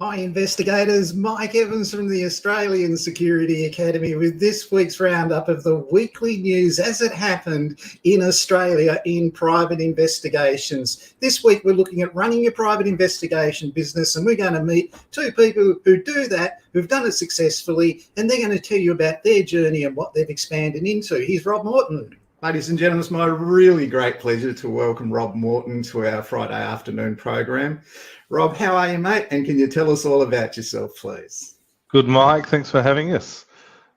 Hi investigators, Mike Evans from the Australian Security Academy with this week's roundup of the weekly news as it happened in Australia in private investigations. This week we're looking at running your private investigation business, and we're going to meet two people who do that, who've done it successfully, and they're going to tell you about their journey and what they've expanded into. Here's Rob Morton. Ladies and gentlemen, it's my really great pleasure to welcome Rob Morton to our Friday afternoon program. Rob, how are you, mate? And can you tell us all about yourself, please? Good, Mike. Thanks for having us.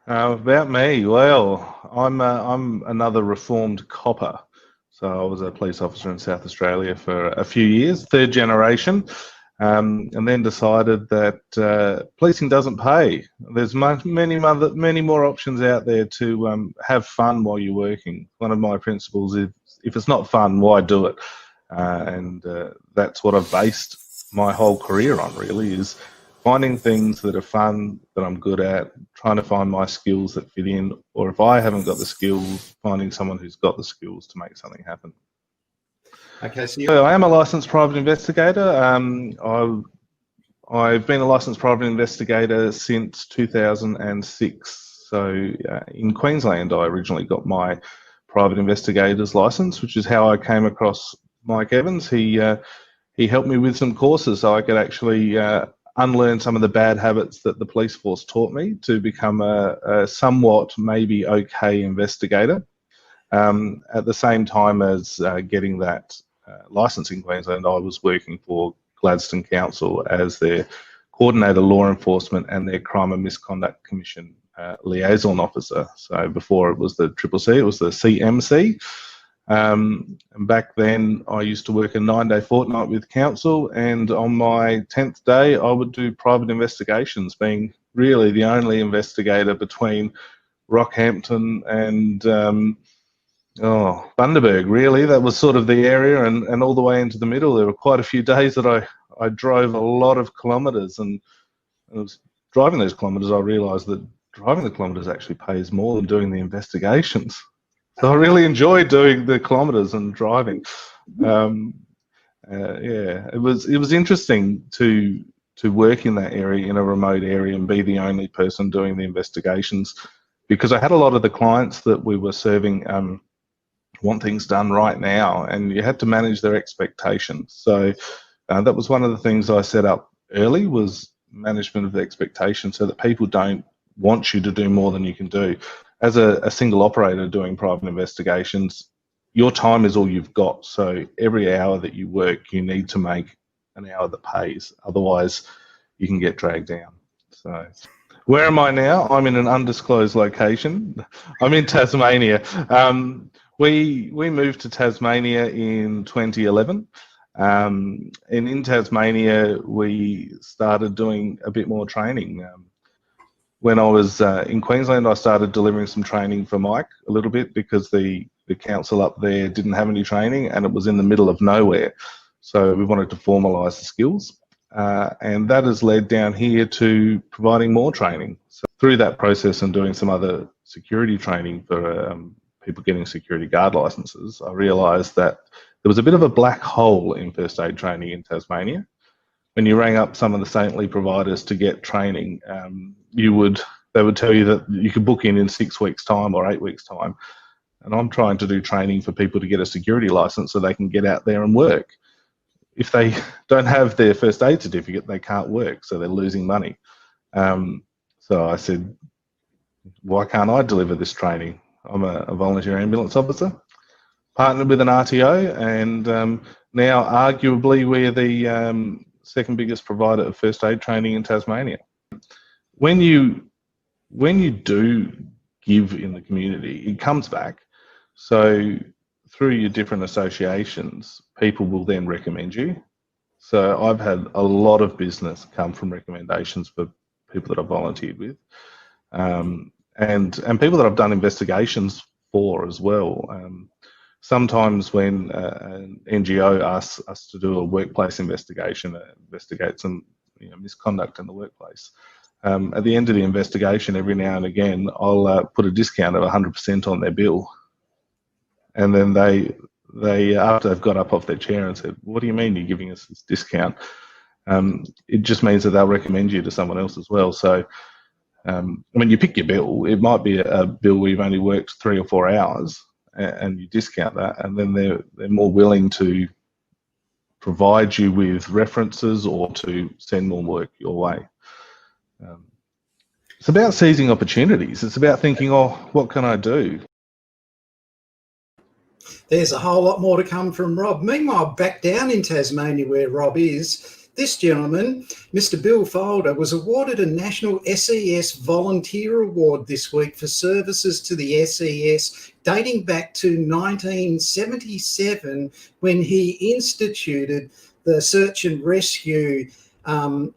About me, well, I'm another reformed copper. So I was a police officer in South Australia for a few years, third generation, and then decided that policing doesn't pay. There's many more options out there to have fun while you're working. One of my principles is, if it's not fun, why do it? And that's what I've based my whole career on, really, is finding things that are fun, that I'm good at, trying to find my skills that fit in, or if I haven't got the skills, finding someone who's got the skills to make something happen. Okay, so I am a licensed private investigator. I've been a licensed private investigator since 2006. So in Queensland, I originally got my private investigator's license, which is how I came across Mike Evans. He helped me with some courses so I could actually unlearn some of the bad habits that the police force taught me to become a somewhat maybe okay investigator. At the same time as getting that license in Queensland, I was working for Gladstone Council as their coordinator law enforcement and their crime and misconduct commission liaison officer. So before it was the CCC, it was the CMC. And back then I used to work a 9-day fortnight with council, and on my 10th day I would do private investigations, being really the only investigator between Rockhampton and Bundaberg, really. That was sort of the area, and all the way into the middle. There were quite a few days that I drove a lot of kilometres, and I was driving those kilometres, I realised that driving the kilometres actually pays more than doing the investigations. So I really enjoyed doing the kilometres and driving. It was interesting to work in that area, in a remote area, and be the only person doing the investigations, because I had a lot of the clients that we were serving want things done right now, and you had to manage their expectations. So that was one of the things I set up early, was management of the expectations, so that people don't want you to do more than you can do. As a single operator doing private investigations, your time is all you've got. So every hour that you work, you need to make an hour that pays. Otherwise, you can get dragged down. So where am I now? I'm in an undisclosed location. I'm in Tasmania. We moved to Tasmania in 2011. And in Tasmania, we started doing a bit more training. When I was in Queensland, I started delivering some training for Mike a little bit, because the council up there didn't have any training and it was in the middle of nowhere. So we wanted to formalise the skills, and that has led down here to providing more training. So through that process and doing some other security training for people getting security guard licenses, I realised that there was a bit of a black hole in first aid training in Tasmania. When you rang up some of the saintly providers to get training, they would tell you that you could book in 6 weeks' time or 8 weeks' time. And I'm trying to do training for people to get a security license so they can get out there and work. If they don't have their first aid certificate, they can't work, so they're losing money. So I said, why can't I deliver this training? I'm a volunteer ambulance officer, partnered with an RTO, and now arguably we're the second biggest provider of first aid training in Tasmania. When you do give in the community, it comes back. So through your different associations, people will then recommend you. So I've had a lot of business come from recommendations for people that I've volunteered with, and people that I've done investigations for as well. Sometimes when an NGO asks us to do a workplace investigation, investigate some misconduct in the workplace, at the end of the investigation, every now and again, I'll put a discount of 100% on their bill. And then they after they've got up off their chair and said, "What do you mean you're giving us this discount?" it just means that they'll recommend you to someone else as well. So when you pick your bill, it might be a bill where you've only worked 3 or 4 hours, and you discount that, and then they're more willing to provide you with references or to send more work your way. It's about seizing opportunities. It's about thinking, oh, what can I do? There's a whole lot more to come from Rob. Meanwhile, back down in Tasmania where Rob is, this gentleman, Mr. Bill Folder, was awarded a National SES Volunteer Award this week for services to the SES dating back to 1977 when he instituted the search and rescue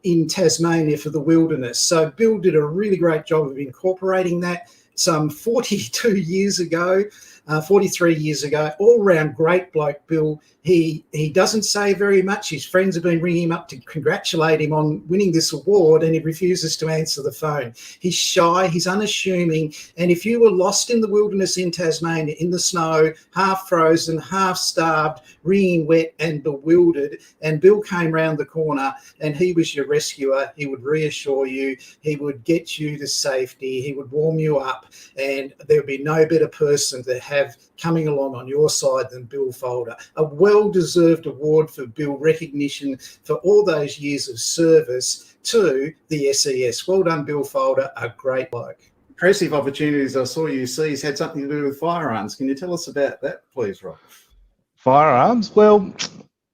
in Tasmania for the wilderness. So Bill did a really great job of incorporating that some 43 years ago, all-round great bloke, Bill. He doesn't say very much. His friends have been ringing him up to congratulate him on winning this award, and he refuses to answer the phone. He's shy, he's unassuming, and if you were lost in the wilderness in Tasmania, in the snow, half frozen, half starved, wringing wet and bewildered, and Bill came round the corner and he was your rescuer, he would reassure you, he would get you to safety, he would warm you up, and there would be no better person to have coming along on your side than Bill Folder. A well-deserved award for Bill, recognition for all those years of service to the SES. Well done, Bill Folder, a great bloke. Impressive opportunities I saw you seize had something to do with firearms. Can you tell us about that, please, Rob? Firearms? Well,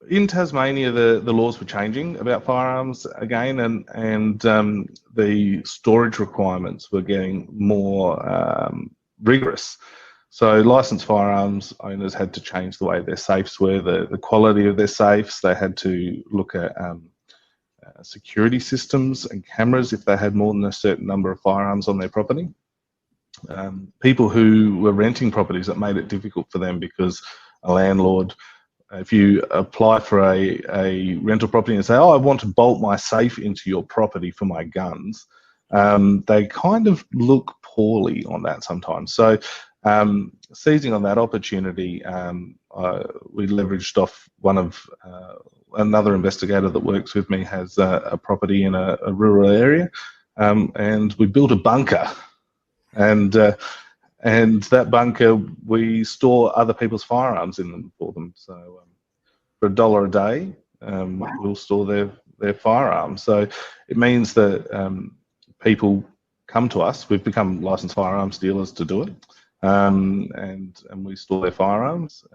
in Tasmania, the laws were changing about firearms again, and the storage requirements were getting more rigorous. So licensed firearms owners had to change the way their safes were, the quality of their safes. They had to look at security systems and cameras if they had more than a certain number of firearms on their property. People who were renting properties, it made it difficult for them because a landlord, if you apply for a rental property and say, oh, I want to bolt my safe into your property for my guns, they kind of look poorly on that sometimes. So seizing on that opportunity, we leveraged off one of another investigator that works with me has a property in a rural area, and we built a bunker, and that bunker we store other people's firearms in them for them. So for $1 a day, we'll store their firearms. So it means that people come to us. We've become licensed firearms dealers to do it. And we store their firearms.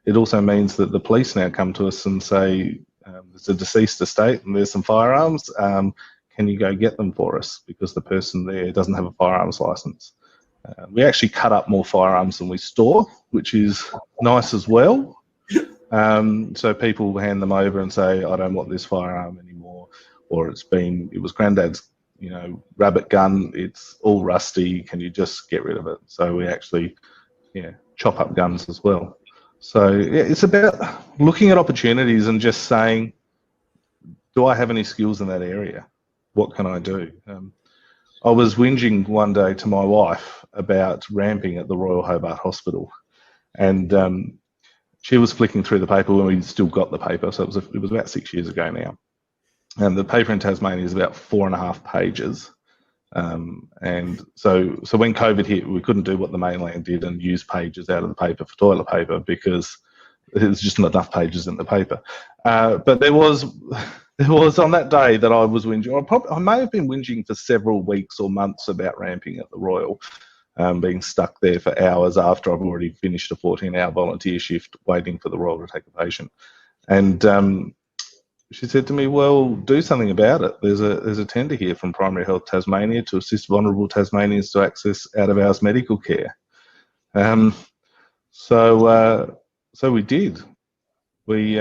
It also means that the police now come to us and say, there's a deceased estate and there's some firearms, can you go get them for us? Because the person there doesn't have a firearms license. We actually cut up more firearms than we store, which is nice as well. So people hand them over and say, I don't want this firearm anymore, or it was granddad's rabbit gun, it's all rusty, can you just get rid of it? So we actually chop up guns as well. So it's about looking at opportunities and just saying, do I have any skills in that area? What can I do? I was whinging one day to my wife about ramping at the Royal Hobart Hospital, and she was flicking through the paper when we still got the paper, so it was about 6 years ago now. And the paper in Tasmania is about 4.5 pages. And so when COVID hit, we couldn't do what the mainland did and use pages out of the paper for toilet paper because there's just not enough pages in the paper. But there was on that day that I was whinging. I may have been whinging for several weeks or months about ramping at the Royal, being stuck there for hours after I've already finished a 14-hour volunteer shift waiting for the Royal to take a patient. And she said to me, well, do something about it. There's a tender here from Primary Health Tasmania to assist vulnerable Tasmanians to access out-of-hours medical care. So we did. We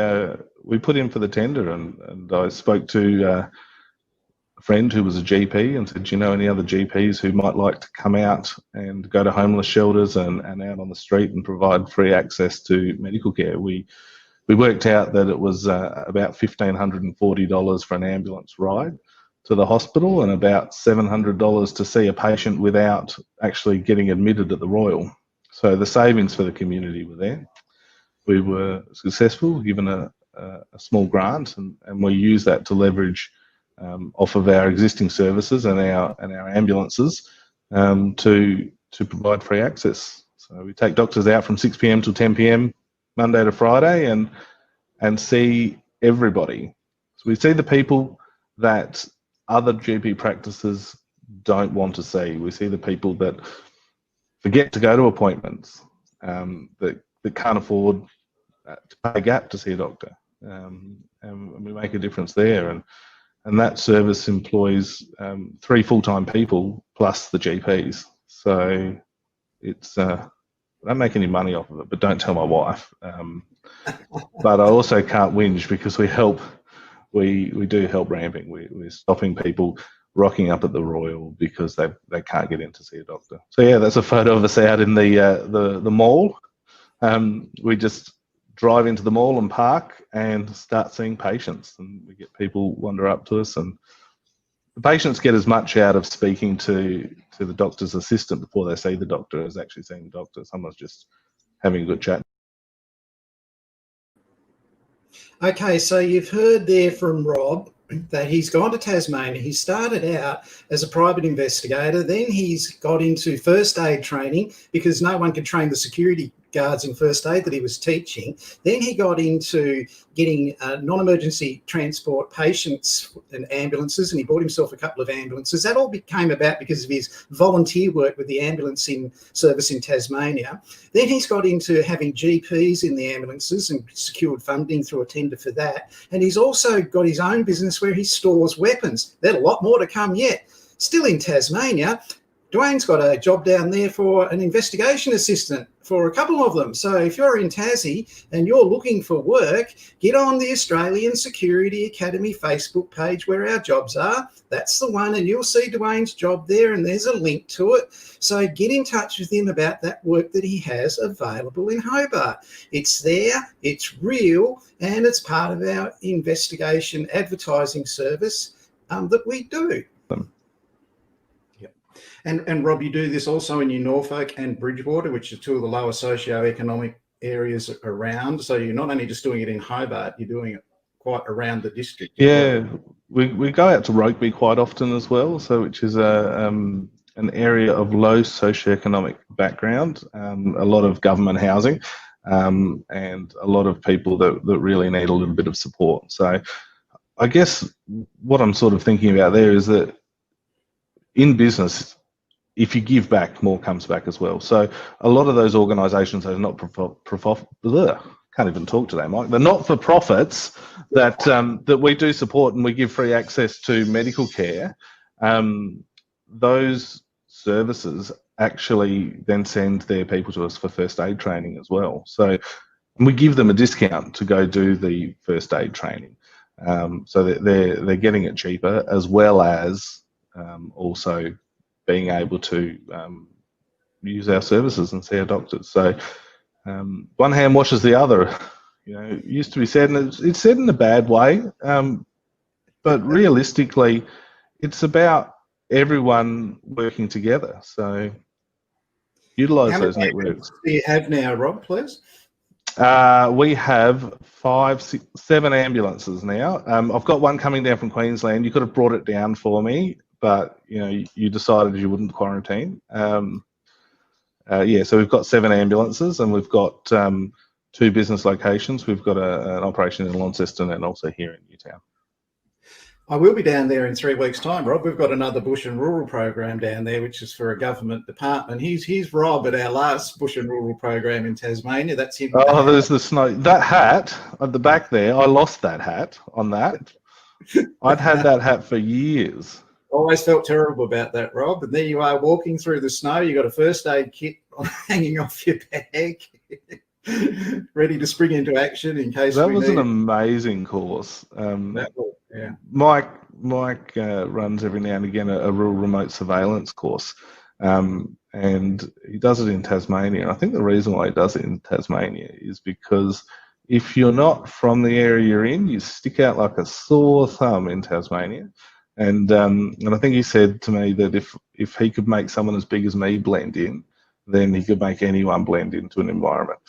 put in for the tender, and I spoke to a friend who was a GP and said, do you know any other GPs who might like to come out and go to homeless shelters and out on the street and provide free access to medical care? We worked out that it was about $1,540 for an ambulance ride to the hospital and about $700 to see a patient without actually getting admitted at the Royal. So the savings for the community were there. We were successful, given a a small grant, and we use that to leverage off of our existing services and our ambulances to provide free access. So we take doctors out from 6 p.m. till 10 p.m. Monday to Friday and see everybody. So we see the people that other GP practices don't want to see. We see the people that forget to go to appointments, that can't afford to pay a gap to see a doctor, and we make a difference there. And that service employs 3 full-time people plus the GPs. So it's I don't make any money off of it, but don't tell my wife. But I also can't whinge because we do help ramping. We're stopping people rocking up at the Royal because they can't get in to see a doctor. So yeah, that's a photo of us out in the mall. We just drive into the mall and park and start seeing patients, and we get people wander up to us, and the patients get as much out of speaking to the doctor's assistant before they see the doctor as actually seeing the doctor. Someone's just having a good chat. Okay, so you've heard there from Rob that he's gone to Tasmania. He started out as a private investigator, then he's got into first aid training because no one could train the security guards in first aid that he was teaching. Then he got into getting non-emergency transport patients and ambulances, and he bought himself a couple of ambulances. That all came about because of his volunteer work with the ambulance service in Tasmania. Then he's got into having GPs in the ambulances and secured funding through a tender for that. And he's also got his own business where he stores weapons. There's a lot more to come yet. Still in Tasmania, Dwayne's got a job down there for an investigation assistant for a couple of them. So if you're in Tassie and you're looking for work, get on the Australian Security Academy Facebook page where our jobs are. That's the one, and you'll see Dwayne's job there, and there's a link to it. So get in touch with him about that work that he has available in Hobart. It's there, it's real, and it's part of our investigation advertising service that we do. And Rob, you do this also in New Norfolk and Bridgewater, which are two of the lower socio-economic areas around. So you're not only just doing it in Hobart, you're doing it quite around the district. Yeah, we go out to Rugby quite often as well, so which is an area of low socio-economic background, a lot of government housing, and a lot of people that really need a little bit of support. So I guess what I'm sort of thinking about there is that in business, if you give back, more comes back as well. So a lot of those organisations, those can't even talk today, Mike. The not-for-profits that we do support and we give free access to medical care, those services actually then send their people to us for first aid training as well. So we give them a discount to go do the first aid training. So they're getting it cheaper, as well as also being able to use our services and see our doctors. So one hand washes the other. You know, it used to be said, and it's said in a bad way, but realistically, it's about everyone working together. So utilise those networks. Do you have now, Rob, please? We have 7 ambulances now. I've got one coming down from Queensland. You could have brought it down for me, but you know, you decided you wouldn't quarantine. Yeah, so we've got 7 ambulances, and we've got 2 business locations. We've got an operation in Launceston and also here in Newtown. I will be down there in 3 weeks' time, Rob. We've got another bush and rural program down there, which is for a government department. He's Rob at our last bush and rural program in Tasmania. That's him. Oh, there's the snow. That hat at the back there, I lost that hat on that. I'd had that hat for years. Always felt terrible about that, Rob. And there you are walking through the snow. You got a first aid kit hanging off your bag, ready to spring into action in case that we was need. An amazing course. Yeah. Mike runs every now and again a rural remote surveillance course, and he does it in Tasmania. And I think the reason why he does it in Tasmania is because if you're not from the area you're in, you stick out like a sore thumb in Tasmania. And I think he said to me that if he could make someone as big as me blend in, then he could make anyone blend into an environment.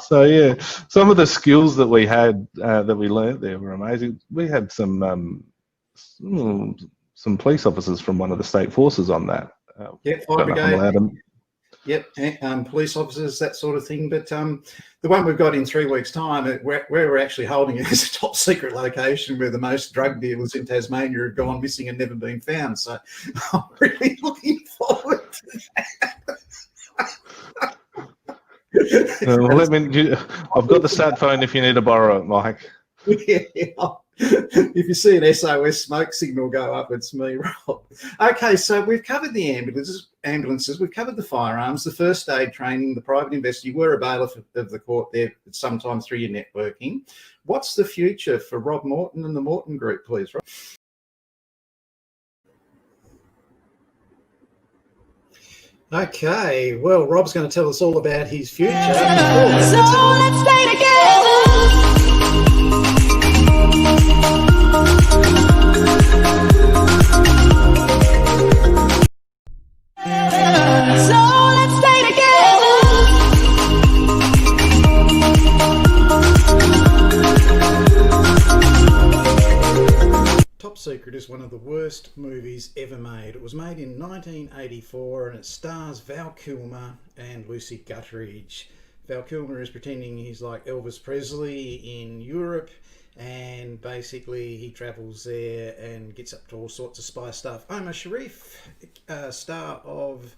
So yeah, some of the skills that we had that we learnt there were amazing. We had some police officers from one of the state forces on that. Yep, I fire don't know if I'm allowed brigade. to. Yep, police officers, that sort of thing. But the one we've got in 3 weeks' time, where we're actually holding it is a top secret location where the most drug dealers in Tasmania have gone missing and never been found. So I'm really looking forward to that. I've got the sat phone if you need to borrow it, Mike. Yeah. If you see an SOS smoke signal go up, it's me, Rob. Okay, so we've covered the ambulances, we've covered the firearms, the first aid training, the private investigator. You were a bailiff of the court there sometimes through your networking. What's the future for Rob Morton and the Morton Group, please, Rob? Okay, well, Rob's going to tell us all about his future. So let's stay together. So let's stay together. Top Secret is one of the worst movies ever made. It was made in 1984 and it stars Val Kilmer and Lucy Gutteridge. Val Kilmer is pretending he's like Elvis Presley in Europe, and basically he travels there and gets up to all sorts of spy stuff. Omar Sharif, star of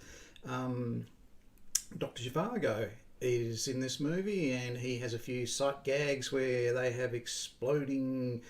Dr. Zhivago, is in this movie, and he has a few sight gags where they have exploding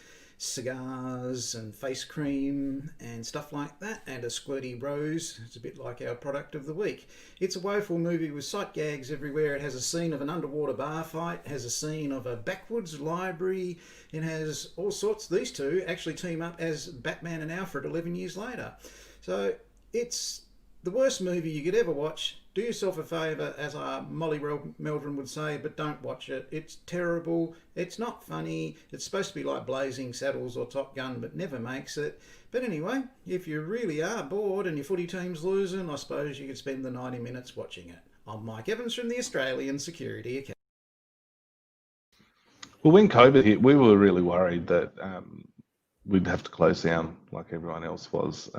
cigars and face cream and stuff like that, and a squirty rose. It's a bit like our product of the week. It's a woeful movie with sight gags everywhere. It has a scene of an underwater bar fight, has a scene of a backwoods library, it has all sorts. These two actually team up as Batman and Alfred 11 years later. So it's the worst movie you could ever watch. Do yourself a favour, as Molly Meldrum would say, but don't watch it. It's terrible. It's not funny. It's supposed to be like Blazing Saddles or Top Gun, but never makes it. But anyway, if you really are bored and your footy team's losing, I suppose you could spend the 90 minutes watching it. I'm Mike Evans from the Australian Security Academy. Well, when COVID hit, we were really worried that we'd have to close down like everyone else was.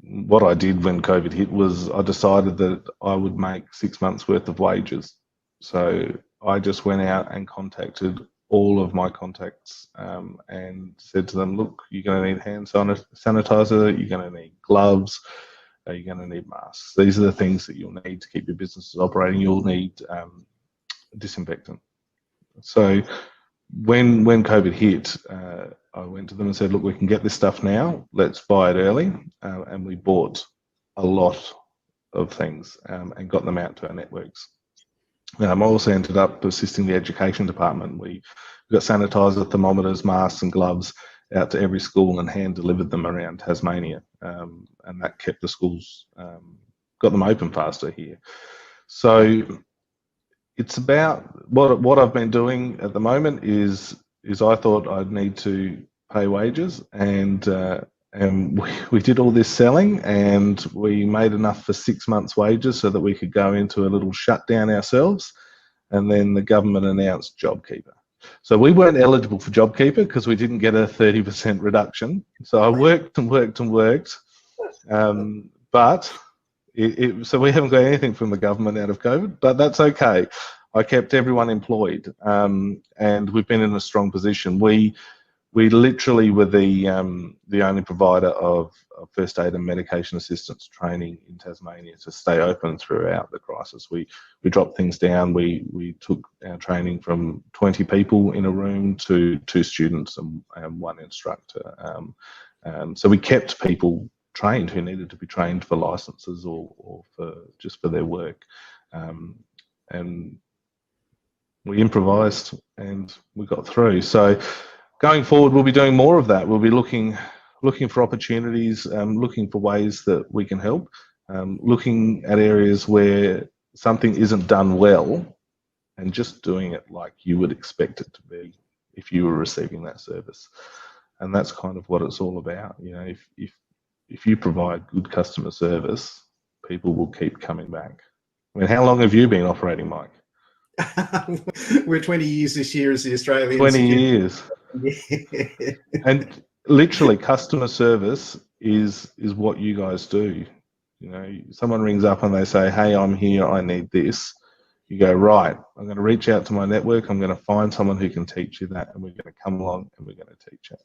What I did when COVID hit was I decided that I would make 6 months worth of wages. So I just went out and contacted all of my contacts and said to them, look, you're going to need hand sanitizer, you're going to need gloves, you're going to need masks. These are the things that you'll need to keep your businesses operating. You'll need disinfectant. So when COVID hit, I went to them and said, look, we can get this stuff now. Let's buy it early. And we bought a lot of things and got them out to our networks. I also ended up assisting the education department. We got sanitizer, thermometers, masks and gloves out to every school and hand delivered them around Tasmania. And that kept the schools, got them open faster here. So it's about what I've been doing at the moment is I thought I'd need to pay wages, and we did all this selling, and we made enough for 6 months' wages so that we could go into a little shutdown ourselves, and then the government announced JobKeeper. So we weren't eligible for JobKeeper because we didn't get a 30% reduction. So I worked and worked and worked, but so we haven't got anything from the government out of COVID, but that's okay. I kept everyone employed, and we've been in a strong position. We literally were the only provider of first aid and medication assistance training in Tasmania to stay open throughout the crisis. We dropped things down. We took our training from 20 people in a room to 2 students and 1 instructor. So we kept people trained who needed to be trained for licenses or for just for their work, and we improvised and we got through. So going forward, we'll be doing more of that. We'll be looking for opportunities, looking for ways that we can help, looking at areas where something isn't done well, and just doing it like you would expect it to be if you were receiving that service. And that's kind of what it's all about. You know, if you provide good customer service, people will keep coming back. I mean, how long have you been operating, Mike? We're 20 years this year as the Australian 20 security. years. Yeah. And literally customer service is what you guys do. You know, someone rings up and they say, hey, I'm here, I need this. You go, right, I'm going to reach out to my network, I'm going to find someone who can teach you that, and we're going to come along and we're going to teach it.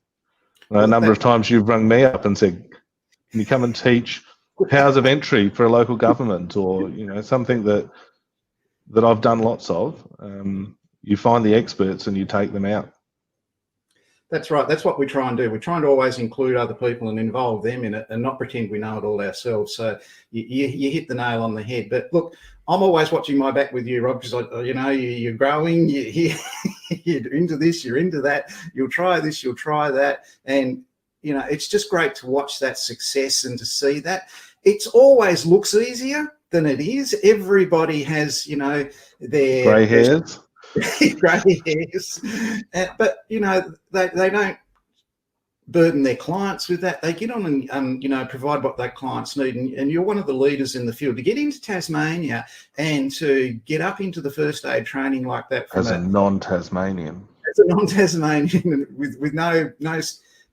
A number of times you've rung me up and said, can you come and teach powers of entry for a local government, or, you know, something that I've done lots of. You find the experts and you take them out. That's right. That's what we try and do. We're trying to always include other people and involve them in it, and not pretend we know it all ourselves. So you hit the nail on the head. But look, I'm always watching my back with you, Rob, because you know you're growing. You're into this, you're into that. You'll try this, you'll try that, and you know it's just great to watch that success and to see that. It always looks easier than it is. Everybody has, you know, their grey hairs. grey hairs, but you know they don't burden their clients with that. They get on and you know provide what their clients need, and you're one of the leaders in the field. To get into Tasmania and to get up into the first aid training like that As a non-Tasmanian, with no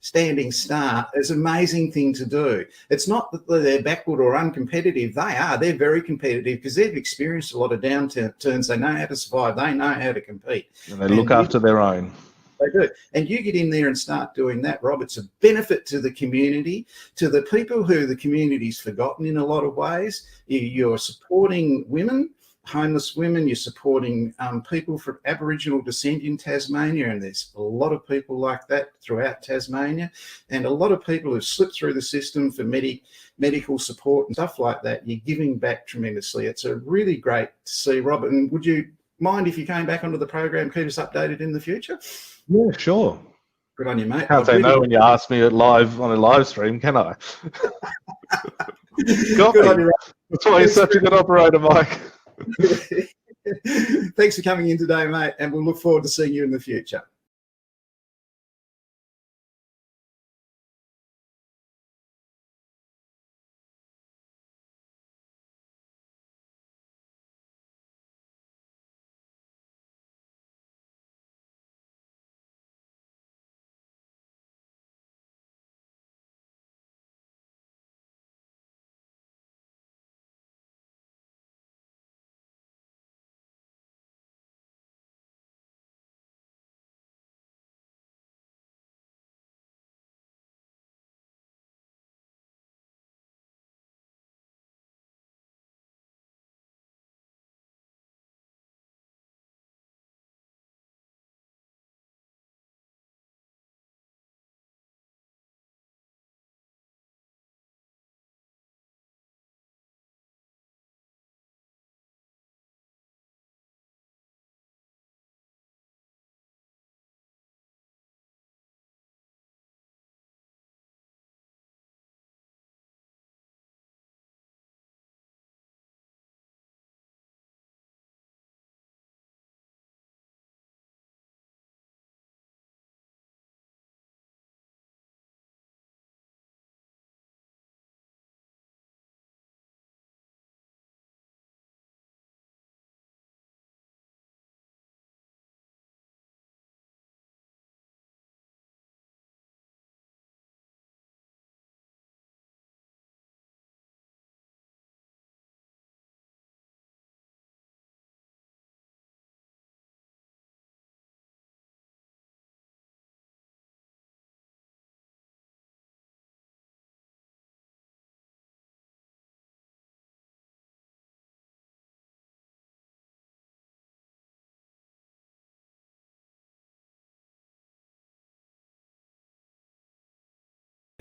standing start, is an amazing thing to do. It's not that they're backward or uncompetitive. They're very competitive because they've experienced a lot of downturns. They know how to survive. They know how to compete. And they look after their own. They do. And you get in there and start doing that, Rob. It's a benefit to the community, to the people who the community's forgotten in a lot of ways. You're supporting women, homeless women, you're supporting people from Aboriginal descent in Tasmania, and there's a lot of people like that throughout Tasmania, and a lot of people who've slipped through the system for medical support and stuff like that. You're giving back tremendously. It's a really great to see, Rob. And would you mind if you came back onto the program, keep us updated in the future? Yeah, sure. Good on you, mate. Can't say no when you ask me on a live stream, can I? Good on you, Rob. That's why you're such a good operator, Mike. Thanks for coming in today, mate, and we'll look forward to seeing you in the future.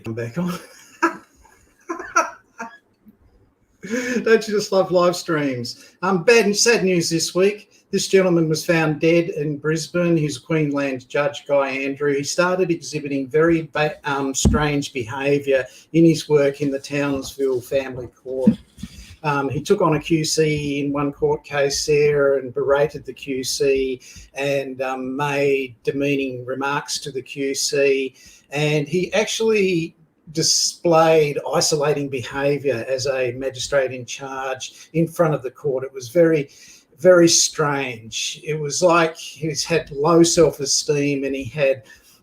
Come back on. Don't you just love live streams? Bad and sad news this week. This gentleman was found dead in Brisbane. He's a Queensland judge, Guy Andrew. He started exhibiting very strange behaviour in his work in the Townsville Family Court. He took on a QC in one court case there and berated the QC and made demeaning remarks to the QC. And he actually displayed isolating behaviour as a magistrate in charge in front of the court. It was very very strange. It was like he had low self-esteem and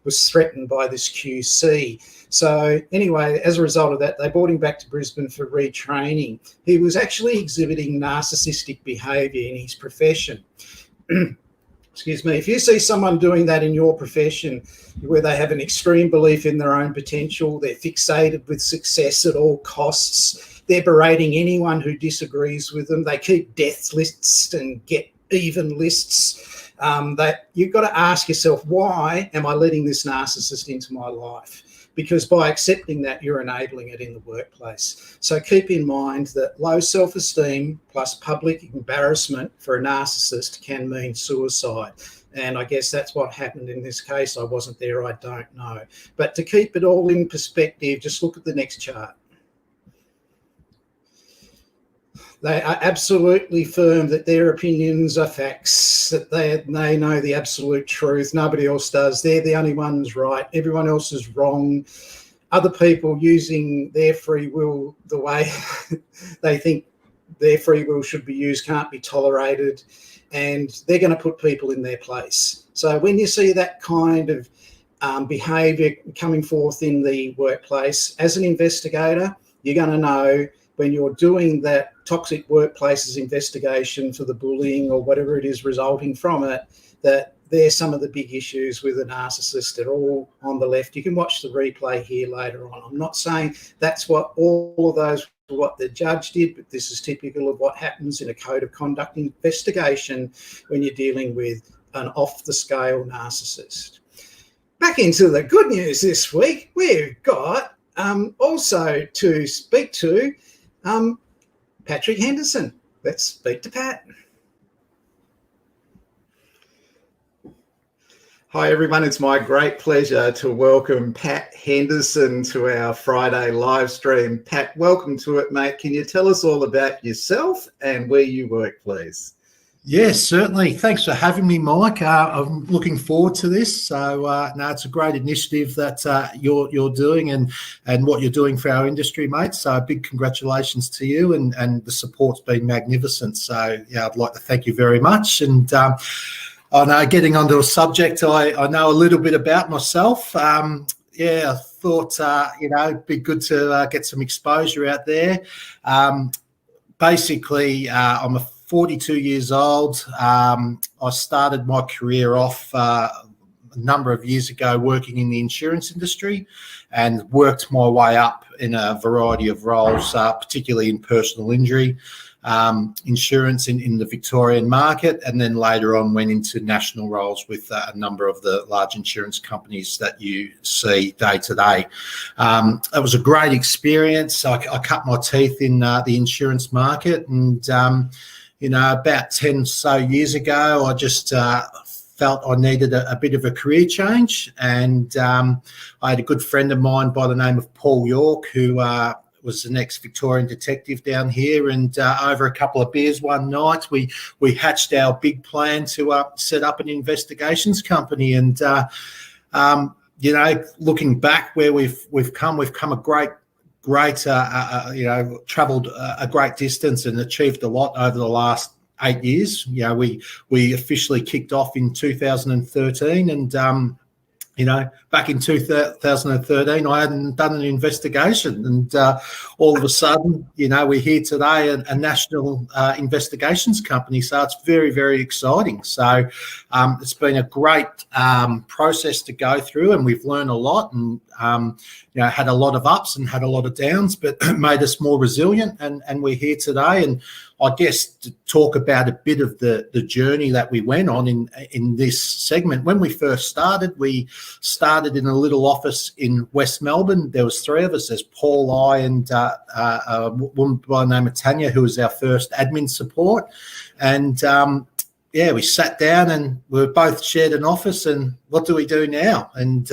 was threatened by this QC. So anyway, as a result of that, they brought him back to Brisbane for retraining. He was actually exhibiting narcissistic behaviour in his profession. Excuse me. If you see someone doing that in your profession, where they have an extreme belief in their own potential, they're fixated with success at all costs, they're berating anyone who disagrees with them, they keep death lists and get even lists, that you've got to ask yourself, why am I letting this narcissist into my life? Because by accepting that, you're enabling it in the workplace. So keep in mind that low self-esteem plus public embarrassment for a narcissist can mean suicide. And I guess that's what happened in this case. I wasn't there, I don't know. But to keep it all in perspective, just look at the next chart. They are absolutely firm that their opinions are facts, that they know the absolute truth. Nobody else does. They're the only ones right. Everyone else is wrong. Other people using their free will the way they think their free will should be used can't be tolerated, and they're going to put people in their place. So when you see that kind of behaviour coming forth in the workplace, as an investigator, you're going to know when you're doing that toxic workplaces investigation for the bullying or whatever it is resulting from it, that there's some of the big issues with a narcissist. They're all on the left. You can watch the replay here later on. I'm not saying that's what all of those, what the judge did, but this is typical of what happens in a code of conduct investigation when you're dealing with an off-the-scale narcissist. Back into the good news this week, we've got also to speak to Patrick Henderson. Let's speak to Pat. Hi, everyone. It's my great pleasure to welcome Pat Henderson to our Friday live stream. Pat, welcome to it, mate. Can you tell us all about yourself and where you work, please? Yes, certainly. Thanks for having me, Mike. I'm looking forward to this. So, no, it's a great initiative that you're doing and what you're doing for our industry, mate. So, big congratulations to you, and the support's been magnificent. So, yeah, I'd like to thank you very much. And I know, getting onto a subject I know a little bit about myself. Yeah, I thought it'd be good to get some exposure out there. Basically, I'm a 42 years old. I started my career off a number of years ago working in the insurance industry and worked my way up in a variety of roles, particularly in personal injury insurance in the Victorian market, and then later on went into national roles with a number of the large insurance companies that you see day to day. It was a great experience. I cut my teeth in the insurance market, and about 10 or so years ago, I just felt I needed a bit of a career change. And I had a good friend of mine by the name of Paul York, who was an ex-Victorian detective down here. And over a couple of beers one night, we hatched our big plan to set up an investigations company. And, looking back where we've come a great travelled a great distance and achieved a lot over the last 8 years. We officially kicked off in 2013, and back in 2013, I hadn't done an investigation, and all of a sudden, we're here today, a national investigations company. So it's very, very exciting. So it's been a great process to go through, and we've learned a lot, and had a lot of ups and had a lot of downs, but made us more resilient, and we're here today. And I guess to talk about a bit of the journey that we went on in this segment. When we first started, we started in a little office in West Melbourne. There was three of us. There's Paul, I, and a woman by the name of Tanya, who was our first admin support. And we sat down and we both shared an office. And what do we do now? And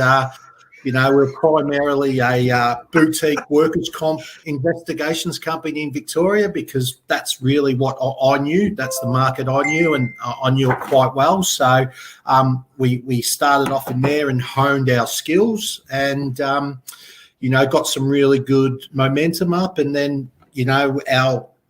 we're primarily a boutique workers' comp investigations company in Victoria, because that's really what I knew. That's the market I knew, and I knew it quite well. So we started off in there and honed our skills, and got some really good momentum up. And then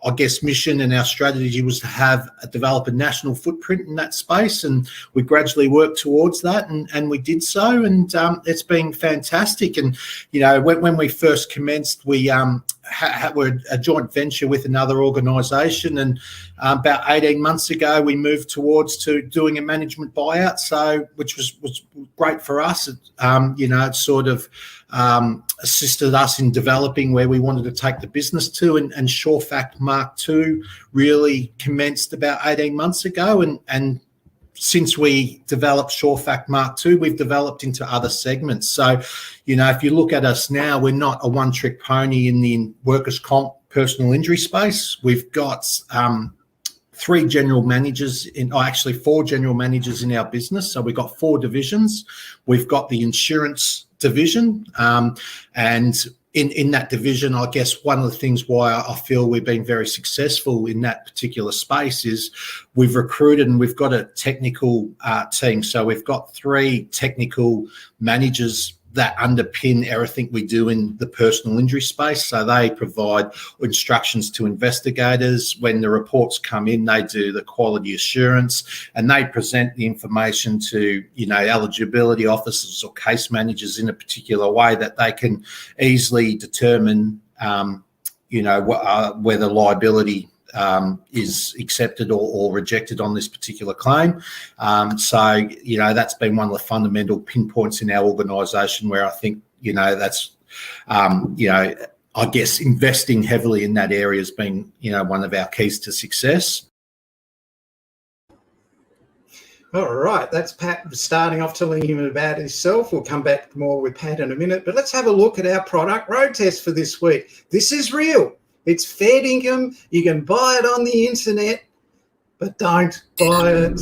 I guess, mission and our strategy was to develop a national footprint in that space, and we gradually worked towards that, and we did so, and it's been fantastic. And when we first commenced, we were a joint venture with another organisation, and about 18 months ago we moved towards to doing a management buyout, which was great for us. It sort of assisted us in developing where we wanted to take the business to, and SureFact Mark II really commenced about 18 months ago, and since we developed SureFact Mark II, we've developed into other segments. So, if you look at us now, we're not a one-trick pony in the workers' comp personal injury space. We've got four general managers in our business. So we've got 4 divisions. We've got the insurance division, and in that division, I guess one of the things why I feel we've been very successful in that particular space is we've recruited and we've got a technical team. So we've got 3 technical managers that underpin everything we do in the personal injury space. So they provide instructions to investigators. When the reports come in, they do the quality assurance, and they present the information to, eligibility officers or case managers in a particular way that they can easily determine, whether liability is accepted or rejected on this particular claim. That's been one of the fundamental pinpoints in our organisation where I think, that's, I guess investing heavily in that area has been, one of our keys to success. All right, that's Pat starting off telling him about himself. We'll come back more with Pat in a minute, but let's have a look at our product road test for this week. This is real. It's fair income. You can buy it on the internet, but don't buy it.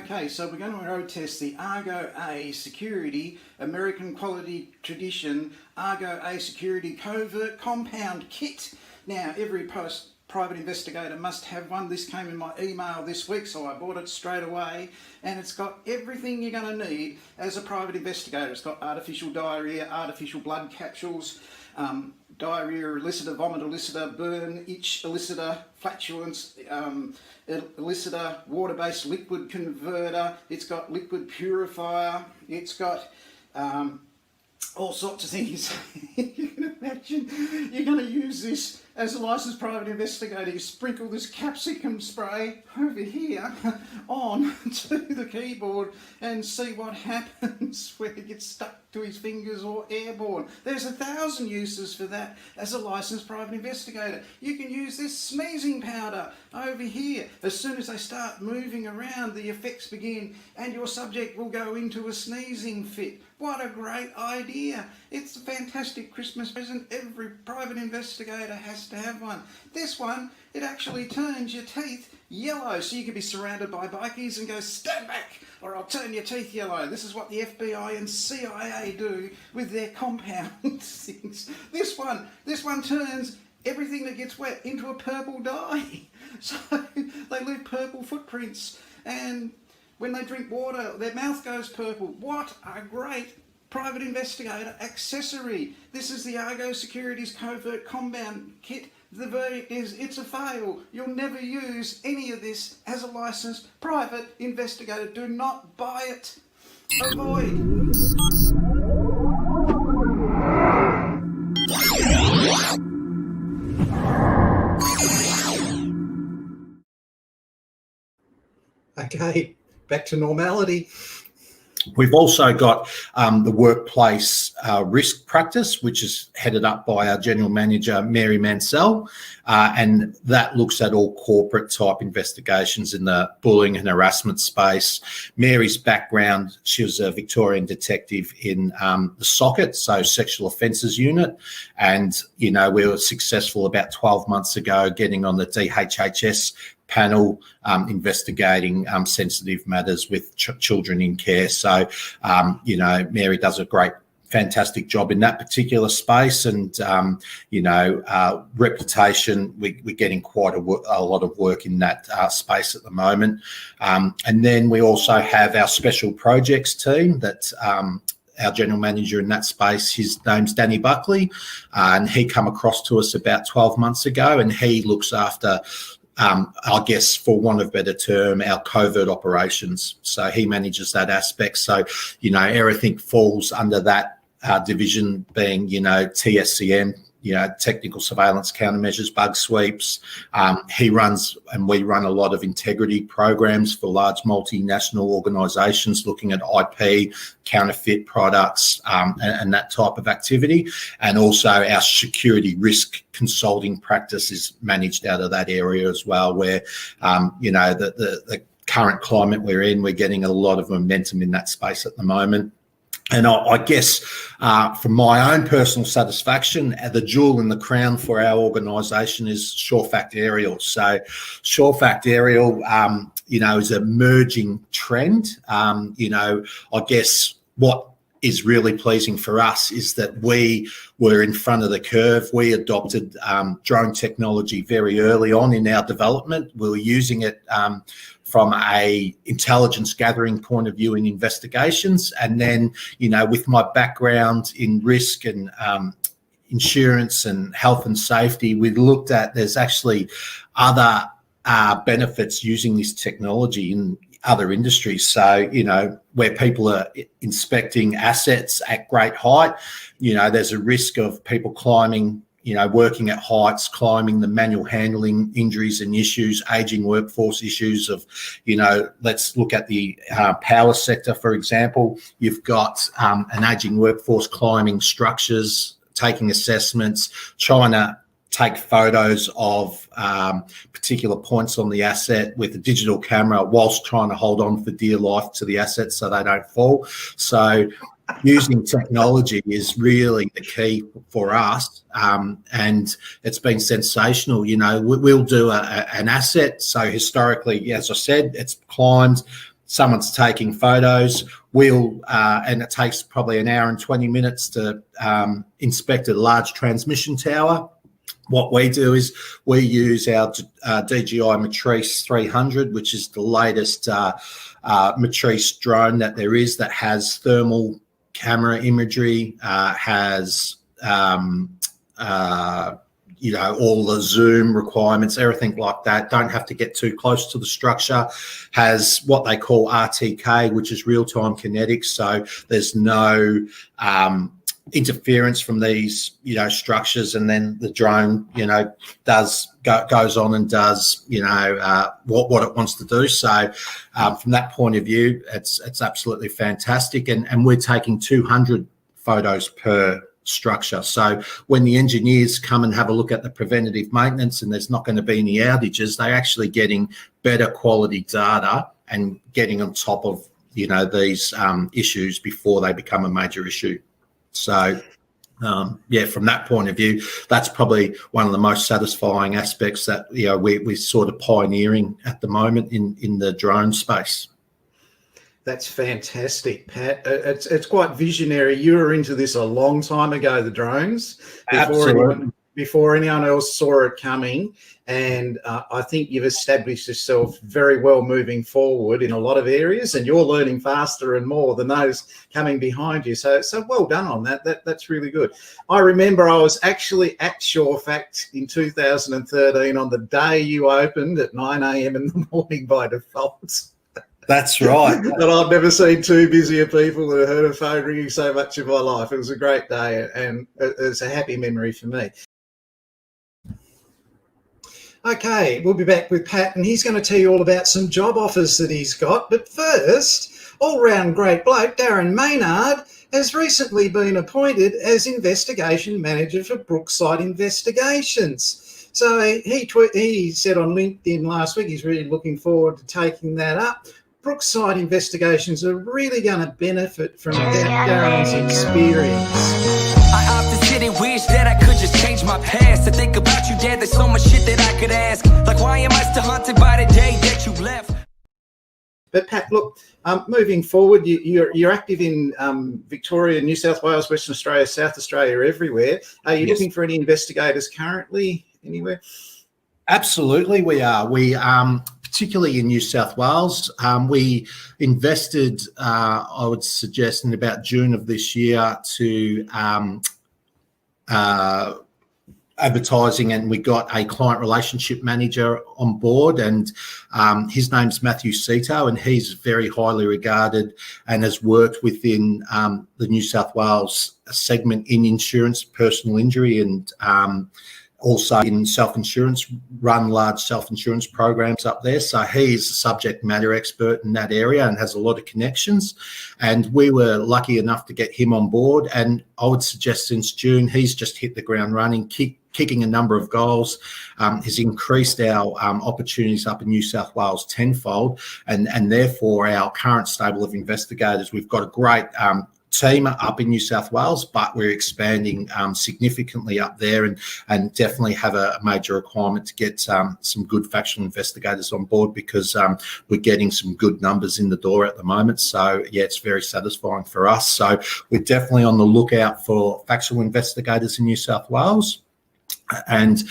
Okay, so we're going to road test the Argo A Security American Quality Tradition Argo A Security Covert Compound Kit. Now, every private investigator must have one. This came in my email this week, so I bought it straight away, and it's got everything you're going to need as a private investigator. It's got artificial diarrhea, artificial blood capsules, diarrhea elicitor, vomit elicitor, burn, itch elicitor, flatulence elicitor, water-based liquid converter. It's got liquid purifier. It's got all sorts of things. You can imagine you're going to use this as a licensed private investigator. You sprinkle this capsicum spray over here on to the keyboard and see what happens when it gets stuck to his fingers or airborne. There's 1,000 uses for that as a licensed private investigator. You can use this sneezing powder over here. As soon as they start moving around, the effects begin and your subject will go into a sneezing fit. What a great idea. It's a fantastic Christmas present. Every private investigator has to have one. This one, it actually turns your teeth yellow, so you could be surrounded by bikies and go, stand back, or I'll turn your teeth yellow. This is what the FBI and CIA do with their compound things. This one turns everything that gets wet into a purple dye. So they leave purple footprints, and when they drink water, their mouth goes purple. What a great private investigator accessory. This is the Argo Securities Covert Compound Kit. The verdict is it's a fail. You'll never use any of this as a licensed private investigator. Do not buy it. Avoid. Okay, back to normality. We've also got the workplace risk practice, which is headed up by our general manager, Mary Mansell, and that looks at all corporate type investigations in the bullying and harassment space. Mary's background, she was a Victorian detective in the SOCIT, so Sexual Offences Unit, and, we were successful about 12 months ago getting on the DHHS panel investigating sensitive matters with children in care. So, Mary does a great fantastic job in that particular space, and reputation. We're getting quite a lot of work in that space at the moment, and then we also have our special projects team that. Our general manager in that space, his name's Danny Buckley, and he come across to us about 12 months ago, and he looks after, I guess, for want of a better term, our covert operations. So he manages that aspect. So, everything falls under that division, being, TSCM, technical surveillance, countermeasures, bug sweeps. He runs, and we run a lot of integrity programs for large multinational organisations looking at IP, counterfeit products, and that type of activity. And also our security risk consulting practice is managed out of that area as well, where, the current climate we're in, we're getting a lot of momentum in that space at the moment. And I guess from my own personal satisfaction, the jewel in the crown for our organisation is Sure-Fact Aerial. So Sure-Fact Aerial, is a merging trend. I guess what is really pleasing for us is that we were in front of the curve. We adopted drone technology very early on in our development. We were using it from a intelligence gathering point of view in investigations. And then, with my background in risk and insurance and health and safety, we looked at there's actually other benefits using this technology in other industries. So, where people are inspecting assets at great height, there's a risk of people climbing, working at heights, climbing, the manual handling injuries and issues, aging workforce issues of, let's look at the power sector, for example. You've got an aging workforce climbing structures, taking assessments, trying to take photos of particular points on the asset with a digital camera whilst trying to hold on for dear life to the assets so they don't fall. So using technology is really the key for us, and it's been sensational. We'll do an asset. So historically, as I said, it's climbed, someone's taking photos. And it takes probably an hour and 20 minutes to inspect a large transmission tower. What we do is we use our DJI Matrice 300, which is the latest Matrice drone that there is, that has thermal camera imagery, has all the zoom requirements, everything like that. Don't have to get too close to the structure. Has what they call RTK, which is real-time kinetics. So there's no interference from these, structures, and then the drone, goes on and does, what it wants to do. So from that point of view, it's absolutely fantastic. And we're taking 200 photos per structure. So when the engineers come and have a look at the preventative maintenance and there's not going to be any outages, they're actually getting better quality data and getting on top of, these issues before they become a major issue. So, from that point of view, that's probably one of the most satisfying aspects that, we're sort of pioneering at the moment in the drone space. That's fantastic, Pat. It's quite visionary. You were into this a long time ago, the drones, before anyone else saw it coming. And I think you've established yourself very well moving forward in a lot of areas, and you're learning faster and more than those coming behind you. So well done on that. That's really good. I remember I was actually at Sure-Fact in 2013 on the day you opened at 9 a.m. in the morning by default. That's right. But I've never seen two busier people that heard a phone ringing so much in my life. It was a great day, and it's a happy memory for me. Okay, we'll be back with Pat, and he's going to tell you all about some job offers that he's got. But first, all-round great bloke Darren Maynard has recently been appointed as Investigation Manager for Brookside Investigations. So he said on LinkedIn last week he's really looking forward to taking that up. Brookside Investigations are really going to benefit from Darren's experience. I often sit and wish that I could just change my past. To think about you, Dad, there's so much shit that I could ask. Like, why am I still haunted by the day that you left? But Pat, look, moving forward, you're active in Victoria, New South Wales, Western Australia, South Australia, everywhere. Are you looking for any investigators currently anywhere? Absolutely, we are. We particularly in New South Wales, we invested, I would suggest, in about June of this year to advertising, and we got a client relationship manager on board, and his name's Matthew Sito, and he's very highly regarded and has worked within the New South Wales segment in insurance, personal injury, and also in self-insurance, run large self-insurance programs up there. So he's a subject matter expert in that area and has a lot of connections. And we were lucky enough to get him on board. And I would suggest since June, he's just hit the ground running, kicking a number of goals, has increased our opportunities up in New South Wales tenfold. And therefore, our current stable of investigators, we've got a great team up in New South Wales, but we're expanding significantly up there, and definitely have a major requirement to get some good factual investigators on board, because we're getting some good numbers in the door at the moment. So yeah, it's very satisfying for us. So we're definitely on the lookout for factual investigators in New South Wales. And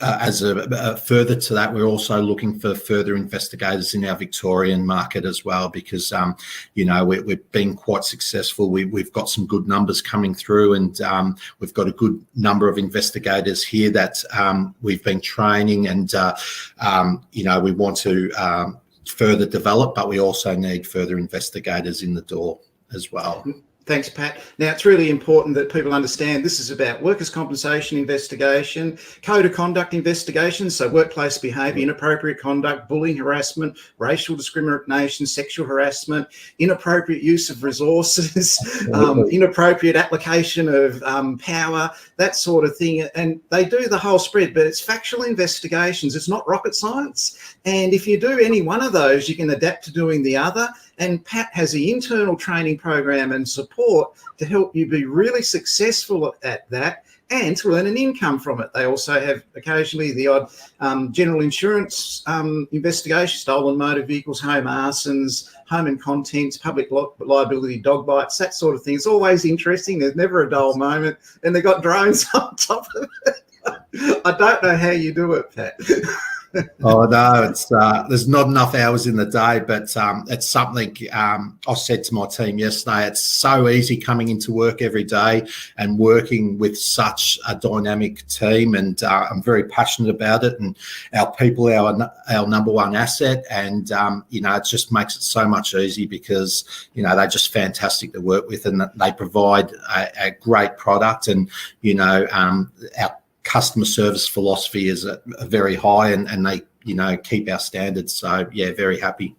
as a further to that, we're also looking for further investigators in our Victorian market as well, because we've been quite successful. We've got some good numbers coming through, and we've got a good number of investigators here that we've been training, and we want to further develop, but we also need further investigators in the door as well. Thanks, Pat. Now, it's really important that people understand this is about workers' compensation investigation, code of conduct investigation, so workplace behaviour, inappropriate conduct, bullying, harassment, racial discrimination, sexual harassment, inappropriate use of resources, inappropriate application of power, that sort of thing. And they do the whole spread, but it's factual investigations. It's not rocket science. And if you do any one of those, you can adapt to doing the other. And Pat has the internal training program and support to help you be really successful at that and to earn an income from it. They also have occasionally the odd general insurance investigation, stolen motor vehicles, home arsons, home and contents, public liability, dog bites, that sort of thing. It's always interesting. There's never a dull moment. And they've got drones on top of it. I don't know how you do it, Pat. Oh no, it's there's not enough hours in the day, but it's something I said to my team yesterday. It's so easy coming into work every day and working with such a dynamic team, and I'm very passionate about it. And our people are our number one asset, and it just makes it so much easier, because they're just fantastic to work with, and they provide a great product, and our customer service philosophy is very high, and they keep our standards. So yeah, very happy.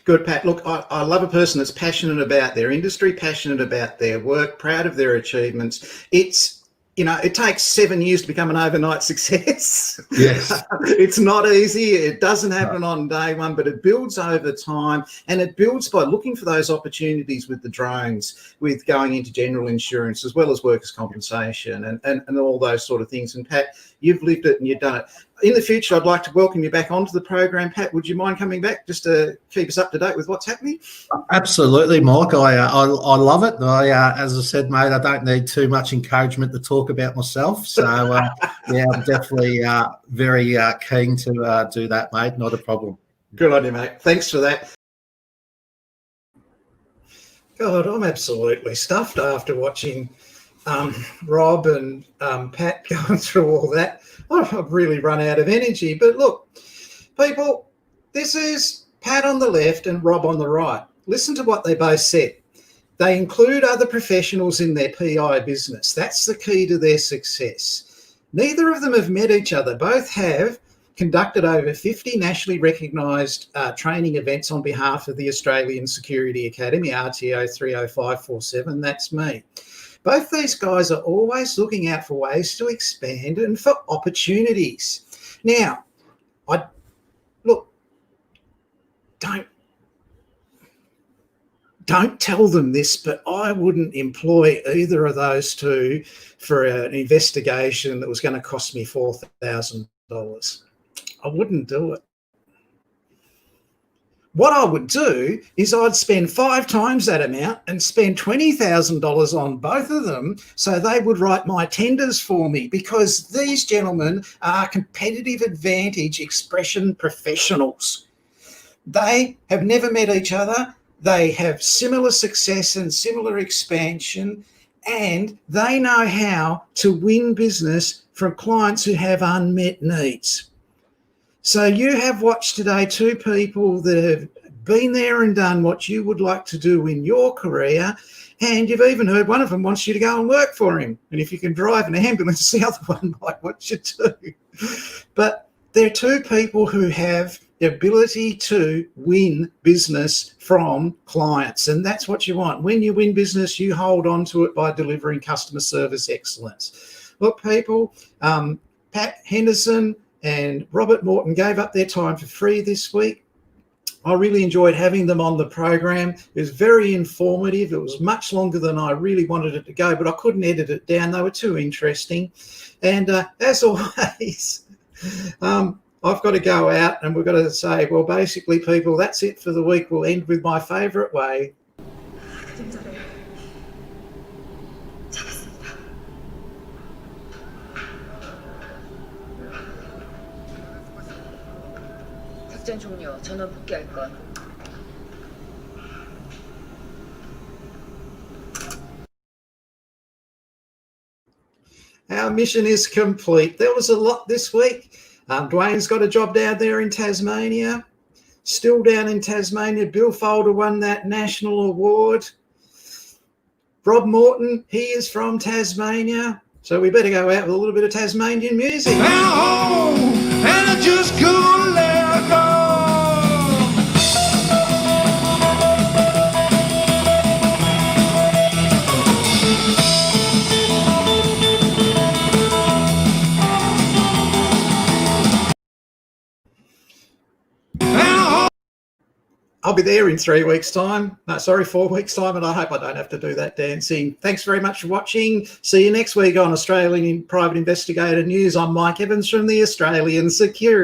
Good, Pat. Look, I love a person that's passionate about their industry, passionate about their work, proud of their achievements. It takes 7 years to become an overnight success. Yes. It's not easy. It doesn't happen on day one, but it builds over time, and it builds by looking for those opportunities with the drones, with going into general insurance, as well as workers' compensation and all those sort of things. And Pat, you've lived it and you've done it. In the future, I'd like to welcome you back onto the program. Pat, would you mind coming back just to keep us up to date with what's happening? Absolutely, Mike. I love it. As I said, mate, I don't need too much encouragement to talk about myself. So, yeah, I'm definitely very keen to do that, mate. Not a problem. Good on you, mate. Thanks for that. God, I'm absolutely stuffed after watching Rob and Pat going through all that. I've really run out of energy. But look, people, this is Pat on the left and Rob on the right. Listen to what they both said. They include other professionals in their PI business. That's the key to their success. Neither of them have met each other. Both have conducted over 50 nationally recognised training events on behalf of the Australian Security Academy, RTO 30547. That's me. Both these guys are always looking out for ways to expand and for opportunities. Now, don't tell them this, but I wouldn't employ either of those two for an investigation that was going to cost me $4,000. I wouldn't do it. what I would do is I'd spend 5 times that amount and spend $20,000 on both of them so they would write my tenders for me, because these gentlemen are competitive advantage expression professionals. They have never met each other. They have similar success and similar expansion, and they know how to win business from clients who have unmet needs. So you have watched today 2 people that have been there and done what you would like to do in your career, and you've even heard one of them wants you to go and work for him. And if you can drive an ambulance, the other one might want you to. But they're 2 people who have the ability to win business from clients, and that's what you want. When you win business, you hold on to it by delivering customer service excellence. Look, people, Pat Henderson and Robert Morton gave up their time for free this week. I really enjoyed having them on the program. It was very informative. It was much longer than I really wanted it to go, but I couldn't edit it down. They were too interesting. And as always, I've got to go out, and we've got to say, well, basically, people, that's it for the week. We'll end with my favourite way. 작전 종료. 전원 복귀할 것. Our mission is complete. There was a lot this week. Dwayne's got a job down there in Tasmania. Still down in Tasmania. Bill Folder won that national award. Rob Morton, he is from Tasmania. So we better go out with a little bit of Tasmanian music. And I just couldn't let go. I'll be there in 3 weeks' time. No, sorry, 4 weeks' time, and I hope I don't have to do that dancing. Thanks very much for watching. See you next week on Australian Private Investigator News. I'm Mike Evans from the Australian Security.